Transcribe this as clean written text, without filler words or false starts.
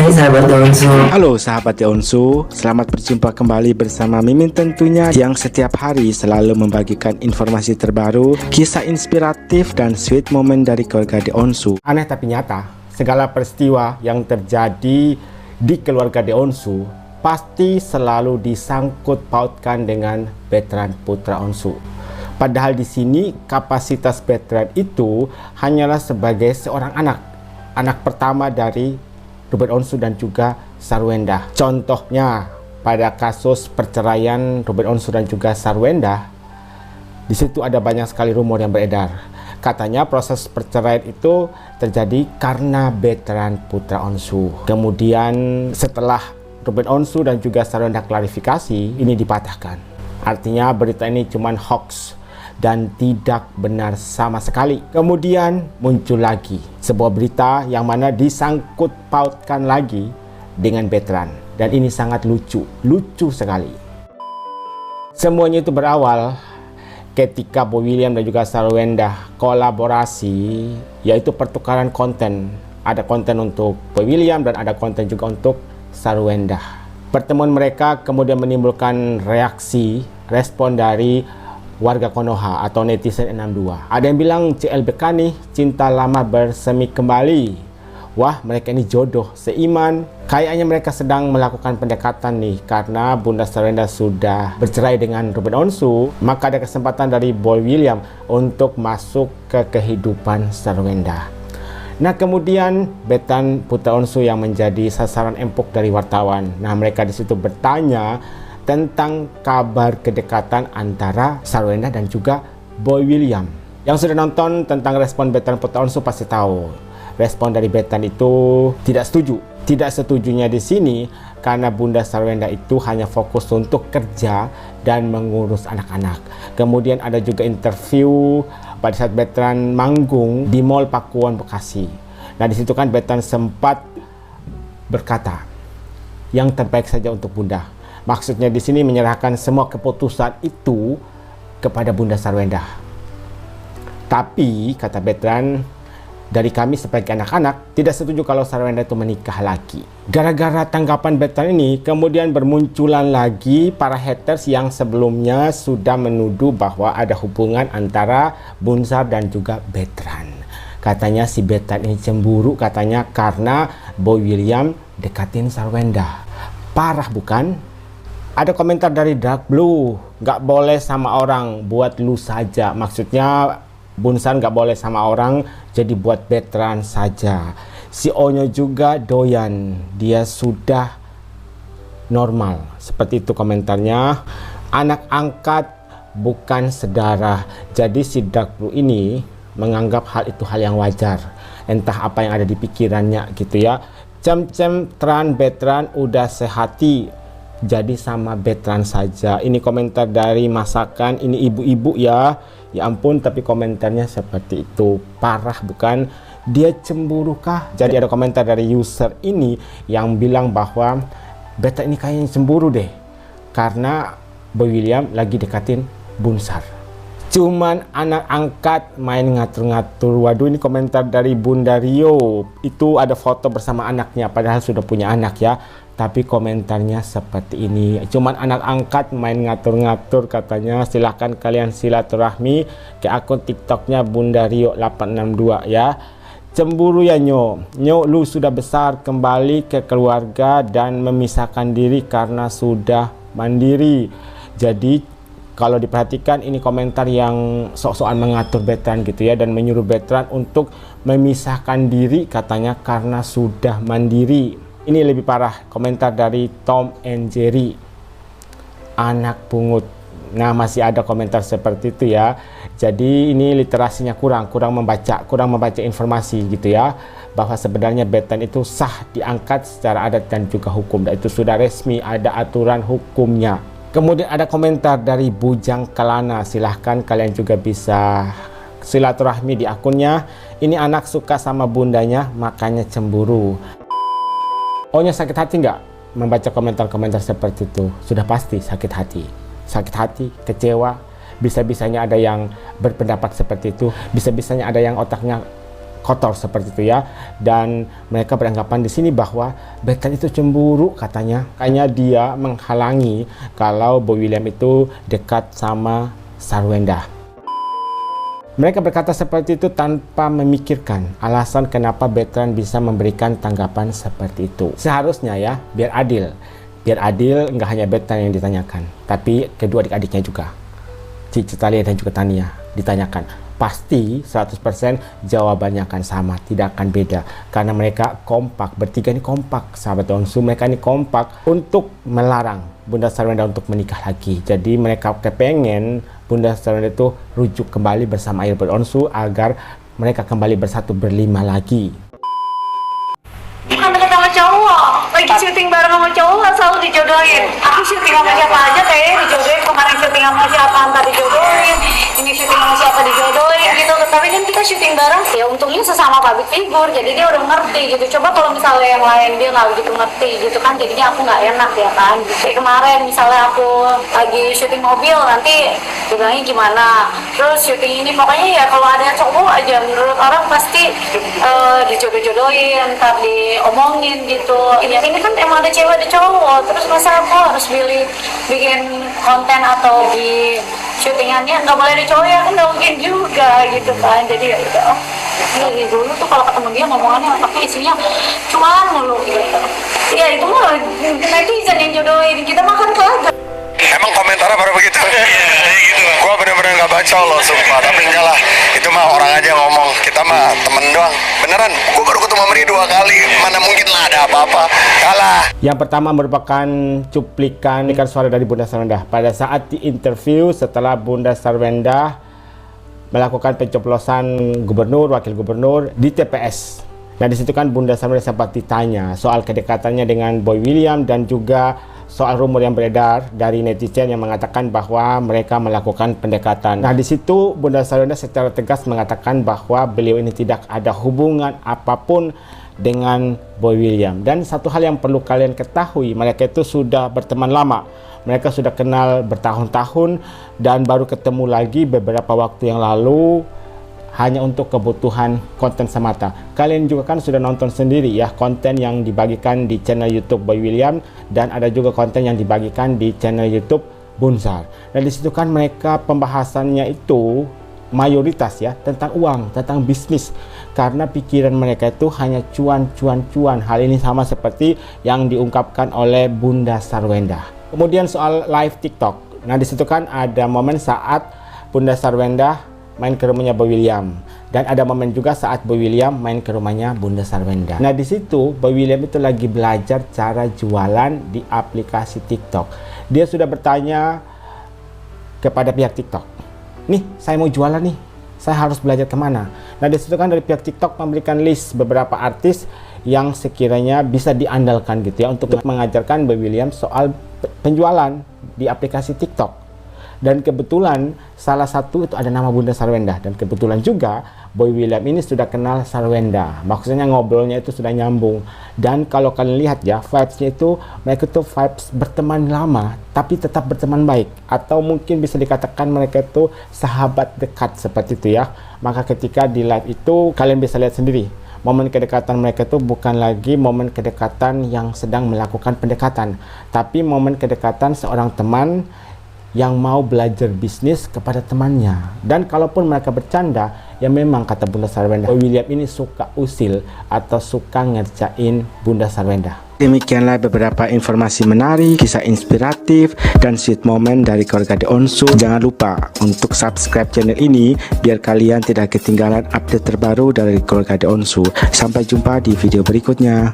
Hai sahabat Onsu. Halo sahabat Onsu, selamat berjumpa kembali bersama Mimin tentunya yang setiap hari selalu membagikan informasi terbaru, kisah inspiratif dan sweet moment dari keluarga De Onsu. Aneh tapi nyata, segala peristiwa yang terjadi di keluarga De Onsu pasti selalu disangkut pautkan dengan Bertrand putra Onsu. Padahal di sini kapasitas Bertrand itu hanyalah sebagai seorang anak pertama dari Robert Onsu dan juga Sarwenda. Contohnya pada kasus perceraian Robert Onsu dan juga Sarwenda, di situ ada banyak sekali rumor yang beredar. Katanya proses perceraian itu terjadi karena Bertrand putra Onsu. Kemudian setelah Robert Onsu dan juga Sarwenda klarifikasi, ini dipatahkan. Artinya berita ini cuma hoax dan tidak benar sama sekali. Kemudian muncul lagi sebuah berita yang mana disangkut pautkan lagi dengan Bertrand, dan ini sangat lucu sekali. Semuanya itu berawal ketika Boy William dan juga Sarwenda kolaborasi, yaitu pertukaran konten. Ada konten untuk Boy William dan ada konten juga untuk Sarwenda. Pertemuan mereka kemudian menimbulkan respon dari warga Konoha atau netizen 62. Ada yang bilang CLBK nih cinta lama bersemi kembali. Wah, mereka ini jodoh seiman. Kayaknya mereka sedang melakukan pendekatan nih, karena Bunda Sarwenda sudah bercerai dengan Robert Onsu, maka ada kesempatan dari Boy William untuk masuk ke kehidupan Sarwenda. Nah, kemudian Bertrand putra Onsu yang menjadi sasaran empuk dari wartawan. Nah, mereka di situ bertanya tentang kabar kedekatan antara Sarwenda dan juga Boy William. Yang sudah nonton tentang respon Bertrand putra Onsu pasti tahu. Respon dari Bertrand itu tidak setuju. Tidak setujunya di sini karena Bunda Sarwenda itu hanya fokus untuk kerja dan mengurus anak-anak. Kemudian ada juga interview pada saat Bertrand manggung di Mall Pakuwon Bekasi. Nah, di situ kan Bertrand sempat berkata, yang terbaik saja untuk Bunda. Maksudnya di sini menyerahkan semua keputusan itu kepada Bunda Sarwenda. Tapi kata Bertrand, dari kami sebagai anak-anak tidak setuju kalau Sarwenda itu menikah lagi. Gara-gara tanggapan Bertrand ini, kemudian bermunculan lagi para haters yang sebelumnya sudah menuduh bahwa ada hubungan antara Bunsar dan juga Bertrand. Katanya si Bertrand ini cemburu katanya karena Boy William dekatin Sarwenda. Parah bukan? Ada komentar dari Dark Blue, nggak boleh sama orang, buat lu saja. Maksudnya Bunsar nggak boleh sama orang, jadi buat Bertrand saja. Si Onyo juga doyan, dia sudah normal. Seperti itu komentarnya. Anak angkat bukan saudara. Jadi si Dark Blue ini menganggap hal itu hal yang wajar. Entah apa yang ada di pikirannya gitu ya. Cem-cem Tran Bertrand udah sehati, jadi sama Bertrand saja. Ini komentar dari masakan, ini ibu-ibu ya. Ya ampun, tapi komentarnya seperti itu. Parah bukan? Dia cemburu kah? Jadi ada komentar dari user ini yang bilang bahwa Bertrand ini kayaknya cemburu deh, karena Boy William lagi dekatin Bunsar. Cuman anak angkat main ngatur-ngatur. Waduh, ini komentar dari Bunda Rio. Itu ada foto bersama anaknya, padahal sudah punya anak ya. Tapi komentarnya seperti ini. Cuman anak angkat main ngatur-ngatur katanya. Silahkan kalian silaturahmi ke akun TikToknya Bunda Rio 862 ya. Cemburu ya Nyo. Nyo, lu sudah besar, kembali ke keluarga dan memisahkan diri karena sudah mandiri. Jadi kalau diperhatikan ini komentar yang sok-sokan mengatur Bertrand gitu ya, dan menyuruh Bertrand untuk memisahkan diri katanya karena sudah mandiri. Ini lebih parah, komentar dari Tom and Jerry, anak pungut. Nah, masih ada komentar seperti itu ya. Jadi ini literasinya kurang membaca informasi gitu ya, bahwa sebenarnya Bertrand itu sah diangkat secara adat dan juga hukum, dan itu sudah resmi, ada aturan hukumnya. Kemudian ada komentar dari Bujang Kelana. Silahkan kalian juga bisa silaturahmi di akunnya. Ini anak suka sama bundanya makanya cemburu. Ohnya sakit hati nggak membaca komentar-komentar seperti itu? Sudah pasti sakit hati, kecewa. Bisa-bisanya ada yang berpendapat seperti itu, bisa-bisanya ada yang otaknya kotor seperti itu ya. Dan mereka beranggapan di sini bahwa Bethan itu cemburu katanya. Kayaknya dia menghalangi kalau Boy William itu dekat sama Sarwenda. Mereka berkata seperti itu tanpa memikirkan alasan kenapa Bethan bisa memberikan tanggapan seperti itu. Seharusnya ya, biar adil. Biar adil, nggak hanya Bethan yang ditanyakan, tapi kedua adik-adiknya juga, Cici Thalia dan juga Tania ditanyakan. Pasti 100% jawabannya akan sama, tidak akan beda. Karena mereka kompak, bertiga ini kompak, sahabat Onsu. Mereka ini kompak untuk melarang Bunda Sarwenda untuk menikah lagi. Jadi mereka kepengen Bunda Sarwenda itu rujuk kembali bersama Airbird Onsu agar mereka kembali bersatu berlima lagi. Bukan deket sama cowok, lagi syuting bareng sama cowok nggak selalu dijodohin. Aku syuting sama siapa aja kayaknya dijodohin. Kemarin syuting sama siapa entah dijodohin, ini syuting sama siapa dijodohin gitu. Tapi kan kita syuting bareng, ya untungnya sesama public figure, jadi dia udah ngerti gitu. Coba kalau misalnya yang lain dia nggak begitu ngerti gitu kan, jadinya aku nggak enak ya kan. Kayak kemarin misalnya aku lagi syuting mobil, nanti dibilangnya gimana. Terus syuting ini pokoknya ya kalau ada cowok aja menurut orang pasti dijodoh-jodohin, ntar diomongin gitu. Ini kan emang ada cewek ada cowok, terus masa aku harus bikin konten atau di syutingannya nggak boleh ada cowok ya kan, nggak mungkin juga gitu kan. Jadi ya udah, dari dulu tuh kalau ketemu dia ngomongannya tapi isinya cuan mulu gitu. Ya itu mah netizen yang jodohin, kita makan kagak. Emang komentarnya baru begitu? Iya, gitu. Gua bener-bener gak baca loh, sumpah. Tapi enggak lah, itu mah orang aja ngomong. Kita mah temen doang. Beneran, gua baru ketemu Meri 2 kali. Mana mungkin lah ada apa-apa. Kalah. Yang pertama merupakan cuplikan suara dari Bunda Sarwenda pada saat di interview setelah Bunda Sarwenda melakukan pencoblosan gubernur, wakil gubernur di TPS. Nah disitu kan Bunda Sarwenda sempat ditanya soal kedekatannya dengan Boy William dan juga soal rumor yang beredar dari netizen yang mengatakan bahwa mereka melakukan pendekatan. Nah di situ Bunda Sarwenda secara tegas mengatakan bahwa beliau ini tidak ada hubungan apapun dengan Boy William. Dan satu hal yang perlu kalian ketahui, mereka itu sudah berteman lama. Mereka sudah kenal bertahun-tahun dan baru ketemu lagi beberapa waktu yang lalu hanya untuk kebutuhan konten semata. Kalian juga kan sudah nonton sendiri ya konten yang dibagikan di channel YouTube Boy William dan ada juga konten yang dibagikan di channel YouTube Bunzar. Dan di situ kan mereka pembahasannya itu mayoritas ya tentang uang, tentang bisnis, karena pikiran mereka itu hanya cuan. Hal ini sama seperti yang diungkapkan oleh Bunda Sarwenda. Kemudian soal live TikTok. Nah di situ kan ada momen saat Bunda Sarwenda main ke rumahnya Boy William dan ada momen juga saat Boy William main ke rumahnya Bunda Sarwenda. Nah di situ Boy William itu lagi belajar cara jualan di aplikasi TikTok. Dia sudah bertanya kepada pihak TikTok, nih saya mau jualan nih, saya harus belajar kemana? Nah di situ kan dari pihak TikTok memberikan list beberapa artis yang sekiranya bisa diandalkan gitu ya untuk mengajarkan Boy William soal penjualan di aplikasi TikTok. Dan kebetulan salah satu itu ada nama Bunda Sarwenda, dan kebetulan juga Boy William ini sudah kenal Sarwenda. Maksudnya ngobrolnya itu sudah nyambung. Dan kalau kalian lihat ya, vibes-nya itu mereka tuh vibes berteman lama tapi tetap berteman baik, atau mungkin bisa dikatakan mereka itu sahabat dekat seperti itu ya. Maka ketika di live itu kalian bisa lihat sendiri, momen kedekatan mereka itu bukan lagi momen kedekatan yang sedang melakukan pendekatan, tapi momen kedekatan seorang teman yang mau belajar bisnis kepada temannya. Dan kalaupun mereka bercanda, ya memang kata Bunda Sarwenda, Boy William ini suka usil atau suka ngerjain Bunda Sarwenda. Demikianlah beberapa informasi menarik, kisah inspiratif, dan sweet moment dari keluarga The Onsu. Jangan lupa untuk subscribe channel ini biar kalian tidak ketinggalan update terbaru dari keluarga The Onsu. Sampai jumpa di video berikutnya.